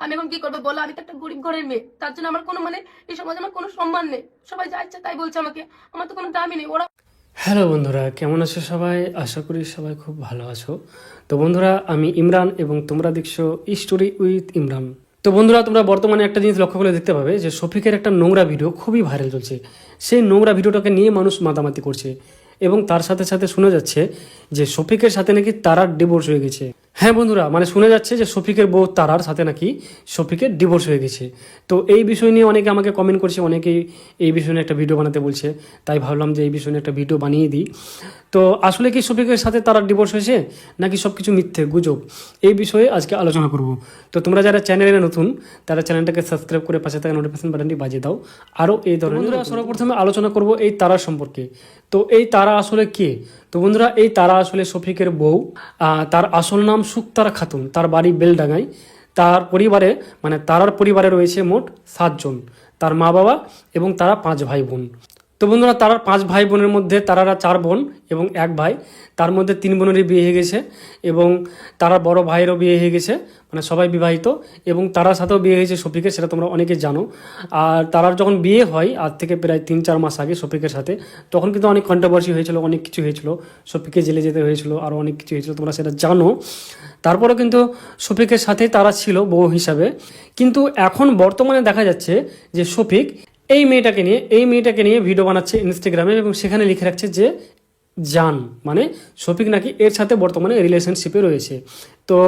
আমি এখন কি করবো বলো? আমি তো একটা গরিব ঘরের মেয়ে, তার জন্য আমার কোনো এই সমাজে আমার কোনো সম্মান নেই। সবাই যা ইচ্ছা তাই বলছে আমাকে, আমার তো কোনো দামই নেই। ওরা হ্যালো বন্ধুরা, কেমন আছো সবাই? আশা করি সবাই খুব ভালো আছো। তো বন্ধুরা, আমি ইমরান এবং তোমরা দেখছো স্টোরি উইথ ইমরান। তো বন্ধুরা, তোমরা বর্তমানে একটা জিনিস লক্ষ্য করে দেখতে পাবে যে শফিকের একটা নোংরা ভিডিও খুবই ভাইরাল চলছে। সেই নোংরা ভিডিওটাকে নিয়ে মানুষ মাতামাতি করছে এবং তার সাথে সাথে শোনা যাচ্ছে যে শফিকের সাথে নাকি তারার ডিভোর্স হয়ে গেছে। হ্যাঁ বন্ধুরা, শোনা যাচ্ছে যে শফিকের বউ তারার সাথে নাকি শফিকের ডিভোর্স হয়ে গেছে। তো এই বিষয় নিয়ে অনেকে আমাকে কমেন্ট করছে, অনেকেই এই বিষয় নিয়ে একটা ভিডিও বানাতে বলছে। তাই ভাবলাম যে এই বিষয় নিয়ে একটা ভিডিও বানিয়ে দিই। তো আসলে কি শফিকের সাথে তারার ডিভোর্স হয়েছে নাকি সব কিছু মিথ্যে গুজব, এই বিষয়ে আজকে আলোচনা করব। তো তোমরা যারা চ্যানেলে নতুন তারা চ্যানেলটাকে সাবস্ক্রাইব করে পাশে থাকা নোটিফিকেশন বাটনটি বাজিয়ে দাও। আরও এই ধরনের বন্ধুরা, সর্বপ্রথমে আলোচনা করব এই তারা সম্পর্কে। তো এই তারা আসলে কে? তো বন্ধুরা, এই তারা আসলে শফিকের বউ। তার আসল নাম শুকতারা খাতুন, তার বাড়ি বেলডাঙ্গায়। তার পরিবারে তারার পরিবারে রয়েছে মোট 7 জন, তার মা বাবা এবং তারা 5 ভাই বোন। তো বন্ধুরা, তারার 5 ভাই বোনের মধ্যে তারারা 4 বোন এবং 1 ভাই। তার মধ্যে 3 বোনেরই বিয়ে হয়ে গেছে এবং তারা বড় ভাইয়েরও বিয়ে হয়ে গেছে, সবাই বিবাহিত। এবং তারার সাথেও বিয়ে হয়েছে শফিকের, সেটা তোমরা অনেকে জানো। আর তারার যখন বিয়ে হয় আজ থেকে প্রায় 3-4 মাস আগে শফিকের সাথে, তখন কিন্তু অনেক কন্ট্রোভার্সি হয়েছিল, অনেক কিছু হয়েছিল, শফিককে জেলে যেতে হয়েছিল, আরও অনেক কিছু হয়েছিল, তোমরা সেটা জানো। তারপরেও কিন্তু শফিকের সাথেই তারা ছিল বউ হিসাবে। কিন্তু এখন বর্তমানে দেখা যাচ্ছে যে শফিক এই মেয়েটাকে নিয়ে ভিডিও বানাচ্ছে ইনস্টাগ্রামে এবং সেখানে লিখে রাখছে যে জান, শফিক নাকি এর সাথে বর্তমানে রিলেশনশিপে রয়েছে। তো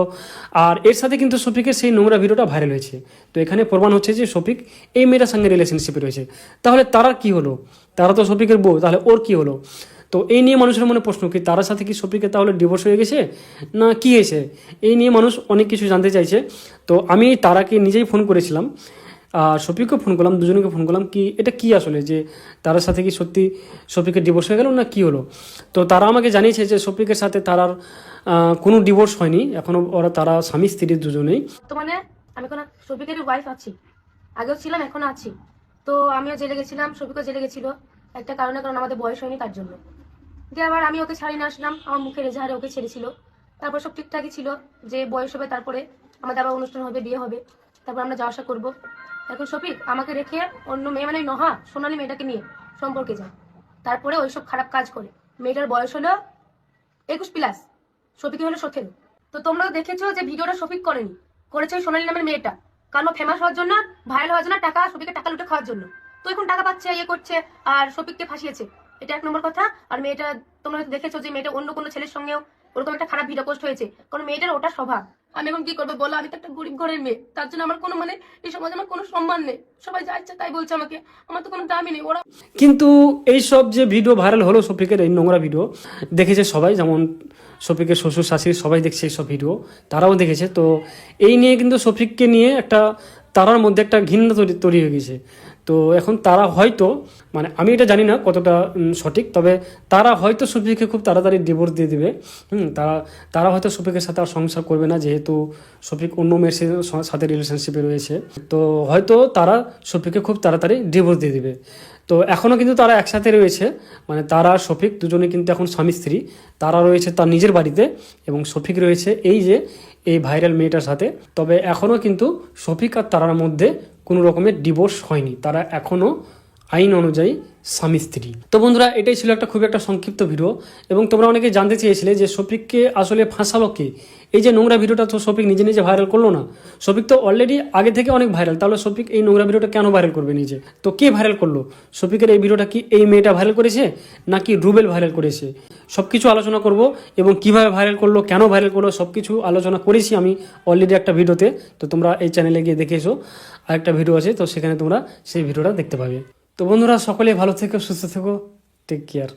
আর এর সাথে কিন্তু শফিকের সেই নোংরা ভিডিওটা ভাইরাল হয়েছে। তো এখানে প্রমাণ হচ্ছে যে শফিক এই মেয়েটার সঙ্গে রিলেশনশিপে রয়েছে। তাহলে তারার কি হলো? তারা তো শফিকের বউ, তাহলে ওর কি হলো? তো এই নিয়ে মানুষের মনে প্রশ্ন, কি তার সাথে কি শফিকের তাহলে ডিভোর্স হয়ে গেছে না কি হয়েছে? এই নিয়ে মানুষ অনেক কিছু জানতে চাইছে। তো আমি তারাকে নিজেই ফোন করেছিলাম, শফিককে ফোন করলাম, দুজনকে ফোন করলাম, কি এটা কি আসলে, যে তার সাথে কি সত্যি শফিকের ডিভোর্স হয়ে গেল না কি হলো? তো তারা আমাকে জানিয়েছে যে শফিকের সাথে তারার কোনো ডিভোর্স হয়নি এখনো, তারা স্বামী স্ত্রী দুজনেই। বর্তমানে আমি কোনো শফিকেরই ওয়াইফ আছি, আগেও ছিলাম, এখনো আছি। তো আমিও জেলে গেছিলাম, শফিকও জেলে গেছিল একটা কারণে, কারণ আমাদের বয়স হয়নি তার জন্য। দিয়ে আবার আমি ওকে ছাড়িয়ে নিয়ে আসলাম, আমার মুখের এজাহারে ওকে ছেড়েছিল। তারপর সব ঠিকঠাকই ছিল, যে বয়স হবে তারপরে আমাদের আবার অনুষ্ঠান হবে, বিয়ে হবে, তারপর আমরা যাওয়া আসা করবো। এখন শফিক আমাকে রেখে অন্য মেয়ে নহা সোনালী মেয়েটাকে নিয়ে সম্পর্কে যায়, তারপরে ওইসব খারাপ কাজ করে। মেয়েটার বয়স হলো 21+, শফিক হলো 17। তো তোমরা দেখেছো যে ভিডিওটা শফিক করেনি, করেছে ওই সোনালী নামের মেয়েটা, কারণ ফেমাস হওয়ার জন্য, ভাইরাল হওয়ার জন্য, শফিকের টাকা লুটে খাওয়ার জন্য। তো এখন টাকা পাচ্ছে, ইয়ে করছে, আর শফিককে ফাঁসিয়েছে, এটা 1 নম্বর কথা। আর মেয়েটা তোমরা দেখেছো যে মেয়েটা অন্য কোনো ছেলের সঙ্গেও ওরকম একটা খারাপ ভিডিও পোস্ট হয়েছে, কারণ মেয়েটার ওটা স্বভাব। আমি এখন কি করবো বলো? আমি তো একটা গরিব ঘরের মেয়ে, তার জন্য আমার কোনো এই সমাজে আমার কোনো সম্মান নেই। সবাই যা ইচ্ছা তাই বলছে আমাকে, আমার তো কোনো দামই নেই। ওরা কিন্তু এই সব যে ভিডিও ভাইরাল হলো শফিকের, এই নোংরা ভিডিও দেখেছে সবাই, যেমন শফিকের শ্বশুর শাশুড়ি সবাই দেখছে এই সব ভিডিও, তারাও দেখেছে। তো এই নিয়ে কিন্তু শফিককে নিয়ে একটা তারার মধ্যে একটা ঘৃণা তৈরি হয়ে গেছে। তো এখন তারা হয়তো, আমি এটা জানি না কতটা সঠিক, তবে তারা হয়তো শফিককে খুব তাড়াতাড়ি ডিভোর্স দিয়ে দিবে। তারা হয়তো শফিকের সাথে আর সংসার করবে না, যেহেতু শফিক অন্য মেয়ের সাথে রিলেশনশিপে রয়েছে। তো হয়তো তারা শফিককে খুব তাড়াতাড়ি ডিভোর্স দিয়ে দিবে। তো এখনও কিন্তু তারা একসাথে রয়েছে, তারা আর শফিক দুজনে কিন্তু এখন স্বামী স্ত্রী। তারা রয়েছে তার নিজের বাড়িতে এবং শফিক রয়েছে এই ভাইরাল মেয়েটার সাথে। তবে এখনও কিন্তু শফিক আর তারার মধ্যে কোনো রকমের ডিভোর্স হয়নি, তারা এখনও আইন অনুযায়ী স্বামী স্ত্রী। তো বন্ধুরা, এটাই ছিল খুব একটা সংক্ষিপ্ত ভিডিও। এবং তোমরা অনেকে জানতে চেয়েছিলে যে শফিককে আসলে ফাঁসালো কে? এই যে নোংরা ভিডিওটা তো শফিক নিজে নিজে ভাইরাল করলো না, শফিক তো অলরেডি আগে থেকে অনেক ভাইরাল, তাহলে শফিক এই নোংরা ভিডিওটা কেন ভাইরাল করবে নিজে? তো কে ভাইরাল করলো শফিকের এই ভিডিওটা? কি এই মেয়েটা ভাইরাল করেছে নাকি রুবেল ভাইরাল করেছে? সব কিছু আলোচনা করব এবং কিভাবে ভাইরাল করলো, কেন ভাইরাল করলো, সব কিছু আলোচনা করেছি আমি অলরেডি একটা ভিডিওতে। তো তোমরা এই চ্যানেলে গিয়ে দেখে এসো, আরেকটা ভিডিও আছে, তো সেখানে তোমরা সেই ভিডিওটা দেখতে পাবে। তো বন্ধুরা, সকলে ভালো থেকো, সুস্থ থেকো, টেক কেয়ার।